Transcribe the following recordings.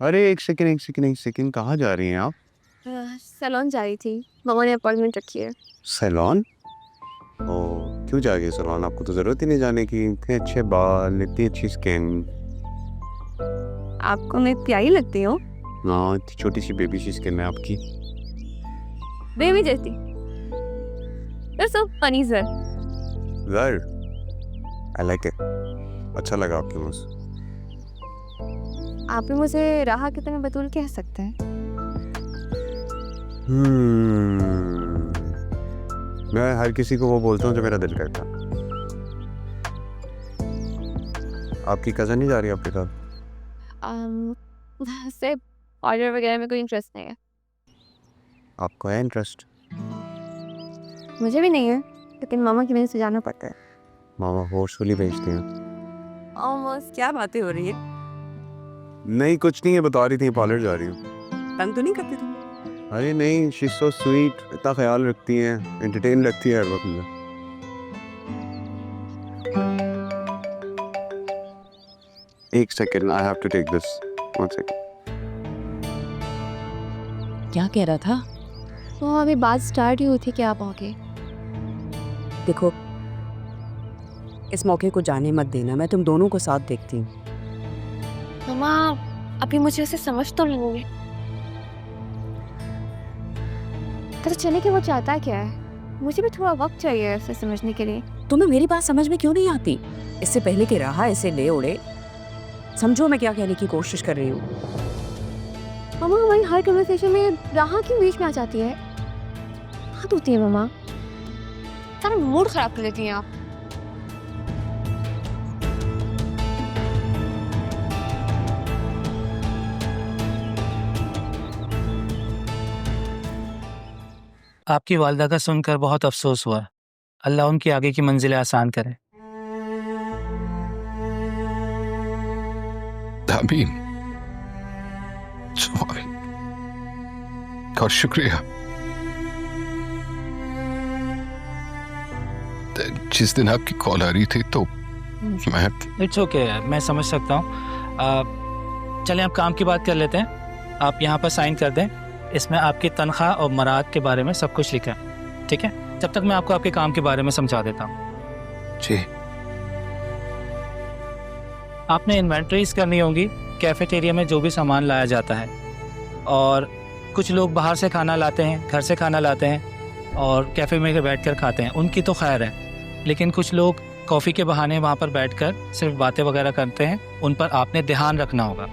अरे एक सेकंड कहाँ जा रही हैं आप? सैलून जा रही थी, मामा ने अपॉइंटमेंट रखी है। सैलून? ओह, क्यों जा रही है सैलून? आपको तो ज़रूरत ही नहीं जाने की। इतने अच्छे बाल, इतनी अच्छी स्किन। आपको मैं प्यारी लगती हूँ, हाँ, इतनी छोटी सी बेबी सी स्किन है आपकी। बेबी जैसी। You're so funny, sir. Well, I like it. अच्छा लगा आपके मुझसे। आप भी मुझे राह की तरह बतूल कह सकते हैं। मैं हर किसी को वो बोलता हूँ जो मेरा दिल करता। आपकी कज़न नहीं जा रही आपके साथ? सिर्फ ऑर्डर वगैरह में कोई इंटरेस्ट नहीं है। आपको है इंटरेस्ट? मुझे भी नहीं है, लेकिन मामा की वजह से जाना पड़ता है। मामा फोर्सफुली भेजती हैं। ऑलमोस्ट क्या बातें हो रही है? नहीं, कुछ नहीं है, बता रही थी पार्लर जा रही हूँ। तंग तो नहीं करती तुम? अरे नहीं, शी इज सो स्वीट, इतना ख्याल रखती हैं, एंटरटेन रखती है हर वक्त मुझे। एक second, I have to take this. One second. क्या कह रहा था? तो अभी बात स्टार्ट ही हुई थी कि आप आओगे। देखो, इस मौके को जाने मत देना, मैं तुम दोनों को साथ देखती हूँ। मामा अभी मुझे उसे समझ तो नहीं। पता चले कि वो चाहता क्या है। मुझे भी थोड़ा वक्त चाहिए उसे समझने के लिए। तुम्हें मेरी बात समझ में क्यों नहीं आती? इससे पहले कि राह इसे ले उड़े, समझो मैं क्या कहने की कोशिश कर रही हूँ। मामा हमारी हर कन्वर्सेशन में राह क्यों बीच में आ जाती है? बात होती है मामा, सारा मूड खराब कर देती हैं आप। आपकी वालिदा का सुनकर बहुत अफसोस हुआ। अल्लाह उनकी आगे की मंजिलें आसान करे। आमीन। सॉरी और शुक्रिया। जिस दिन आपकी कॉल आ रही थी तो मैं इट्स ओके, मैं समझ सकता हूँ। चलें अब काम की बात कर लेते हैं। आप यहाँ पर साइन कर दें। इसमें आपकी तनख्वाह और मराद के बारे में सब कुछ लिखा है, ठीक है? जब तक मैं आपको आपके काम के बारे में समझा देता हूँ। जी। आपने इन्वेंट्रीज करनी होंगी कैफेटेरिया में जो भी सामान लाया जाता है, और कुछ लोग बाहर से खाना लाते हैं, घर से खाना लाते हैं और कैफ़े में बैठ कर खाते हैं, उनकी तो खैर है। लेकिन कुछ लोग कॉफ़ी के बहाने वहाँ पर बैठकर सिर्फ बातें वगैरह करते हैं, उन पर आपने ध्यान रखना होगा।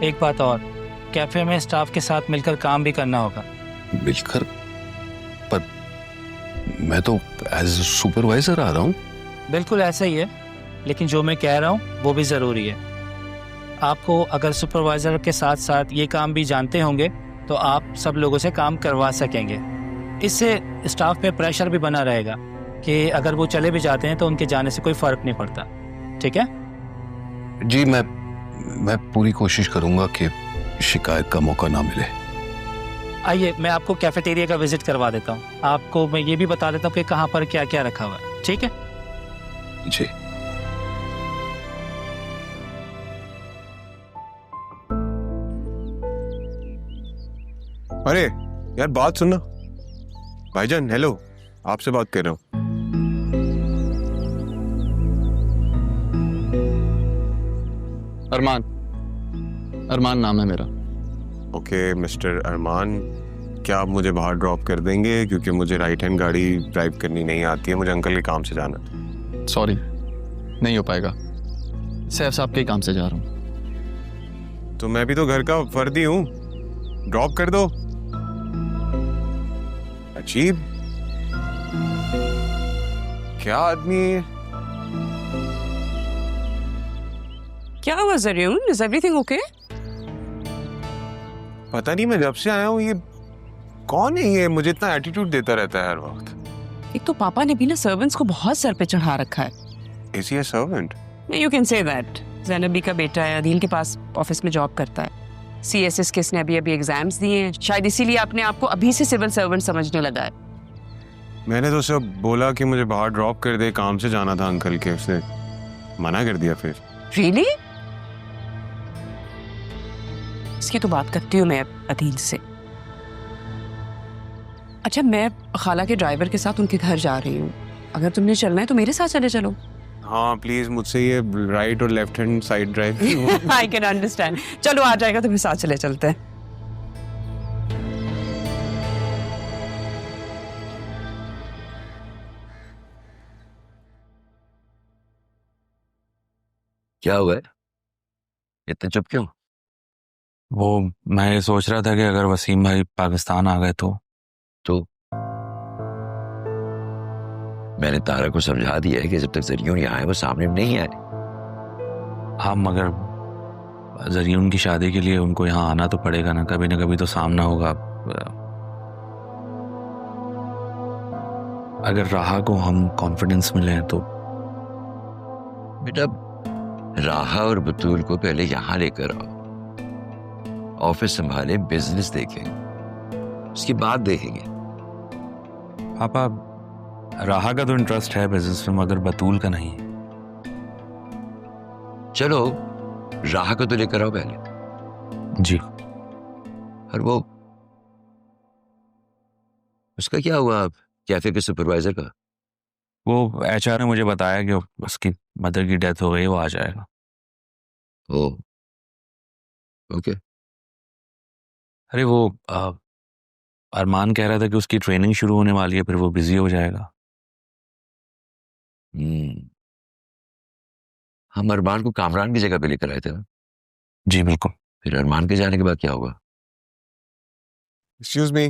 एक बात और, कैफ़े में स्टाफ के साथ मिलकर काम भी करना होगा। मिलकर? पर मैं तो एज सुपरवाइजर आ रहा हूँ। बिल्कुल ऐसा ही है, लेकिन जो मैं कह रहा हूँ वो भी ज़रूरी है। आपको अगर सुपरवाइज़र के साथ साथ ये काम भी जानते होंगे तो आप सब लोगों से काम करवा सकेंगे। इससे स्टाफ पे प्रेशर भी बना रहेगा कि अगर वो चले भी जाते हैं तो उनके जाने से कोई फ़र्क नहीं पड़ता, ठीक है? जी, मैं पूरी कोशिश करूंगा कि शिकायत का मौका ना मिले। आइए मैं आपको कैफेटेरिया का विजिट करवा देता हूँ। आपको मैं ये भी बता देता हूँ कि कहाँ पर क्या क्या रखा हुआ है, ठीक है? जी। अरे यार, बात सुनना। भाईजान हेलो, आपसे बात कर रहा हूँ। अरमान नाम है मेरा। ओके मिस्टर अरमान, क्या आप मुझे बाहर ड्रॉप कर देंगे? क्योंकि मुझे राइट हैंड गाड़ी ड्राइव करनी नहीं आती है, मुझे अंकल के काम से जाना है। सॉरी, नहीं हो पाएगा। सैफ साहब के काम से जा रहा हूँ। तो मैं भी तो घर का फर्दी हूँ, ड्रॉप कर दो। अजीब, क्या आदमी है? क्या हुआ ज़रियुन? Is everything okay? पता नहीं, मैं जब से आया हूँ ये कौन है? ये मुझे इतना एटीट्यूड देता रहता है हर वक्त। एक तो पापा ने भी ना सर्वेंट्स को बहुत सर पे चढ़ा रखा है। Is he a servant? You can say that. Zainabi का बेटा है, अदील के पास ऑफिस में जॉब करता है। CSS किसने अभी एग्जाम्स दिए हैं, शायद इसीलिए अपने आप को अभी से सिविल सर्वेंट समझने लगा है। मैंने तो सब बोला कि मुझे बाहर ड्रॉप कर दे, काम से जाना था अंकल के, उसने मना कर दिया। फिर रियली? इसकी तो बात करती हूँ मैं अदील से। अच्छा, मैं खाला के ड्राइवर के साथ उनके घर जा रही हूँ, अगर तुमने चलना है तो मेरे साथ चले चलो। हाँ प्लीज, मुझसे ये राइट और left hand side drive I can understand. चलो आ जाएगा तो फिर साथ चले चलते हैं। क्या हुआ है, इतना चुप क्यों? वो मैं ये सोच रहा था कि अगर वसीम भाई पाकिस्तान आ गए तो मैंने तारा को समझा दिया है कि जब तक जरियों यहाँ आए वो सामने नहीं आए। हाँ, मगर जरियून की शादी के लिए उनको यहाँ आना तो पड़ेगा ना कभी तो सामना होगा। अगर राहा को हम कॉन्फिडेंस मिले तो। बेटा, राहा और बतूल को पहले यहाँ लेकर आओ, ऑफिस संभाले, बिजनेस देखें, उसके बाद देखेंगे। पापा, राहा का तो इंटरेस्ट है बिजनेस में, मगर बतूल का नहीं। चलो राहा को तो लेकर आओ पहले। जी। और वो उसका क्या हुआ, कैफे के सुपरवाइजर का? वो एचआर ने मुझे बताया कि उसकी मदर की डेथ हो गई, वो आ जाएगा। ओ ओके। अरे वो अरमान कह रहा था कि उसकी ट्रेनिंग शुरू होने वाली है, फिर वो बिजी हो जाएगा। हम अरमान को कामरान की जगह पे लेकर आए थे ना? जी बिल्कुल। फिर अरमान के जाने के बाद क्या होगा? एक्सक्यूज मी,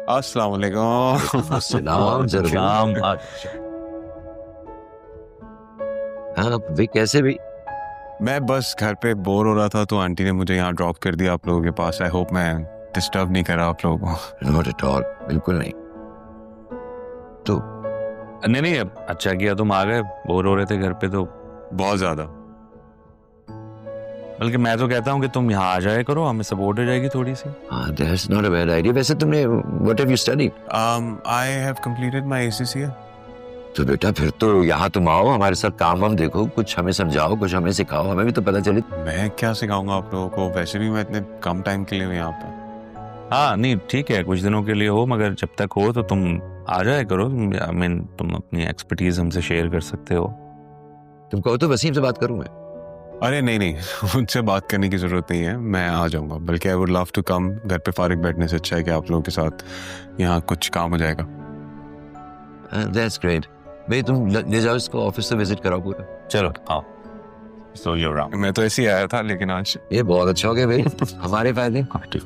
अस्सलाम वालेकुम। सलाम जरूर। हाँ वे कैसे भी? मैं बस घर पे बोर हो रहा था तो आंटी ने मुझे यहाँ ड्रॉप कर दिया आप लोगों के पास। आई होप मैं डिस्टर्ब नहीं करा आप लोगों को। नॉट एट ऑल, बिल्कुल नहीं। तो नहीं, अच्छा किया तुम आ गए, बोर हो रहे थे घर पे तो। बहुत ज्यादा। बल्कि मैं तो कहता हूँ कि तुम यहाँ आ जाया करो, हमें सपोर्ट हो जाएगी थोड़ी सी। हाँ, that's not a bad idea. वैसे तुमने what have you studied? I have completed my ACCA। तो बेटा फिर तो यहाँ तुम आओ, हमारे साथ काम हम देखो, कुछ हमें समझाओ, कुछ हमें सिखाओ, हमें भी तो पता चले। मैं क्या सिखाऊंगा आप लोगों को, वैसे भी मैं इतने कम टाइम के लिए हूँ यहाँ पे। हाँ नहीं ठीक है, कुछ दिनों के लिए हो, मगर जब तक हो तो तुम आ जाया करो। आई मीन तुम अपनी एक्सपर्टीज हमसे शेयर कर सकते हो। तुम कहो तो वसीम से बात करूं मैं। अरे नहीं, उनसे बात करने की जरूरत नहीं है, मैं आ जाऊंगा। बल्कि I would love to come. घर पे फारिग बैठने से अच्छा है कि आप लोगों के साथ यहाँ कुछ काम हो जाएगा। That's great. भाई तुम ले जाओ इसको, ऑफिस से विजिट कराओ पूरा। चलो आओ। So you round. मैं तो ऐसे ही आया था, लेकिन आज ये बहुत अच्छा हो गया भाई, हमारे फायदे। ठीक।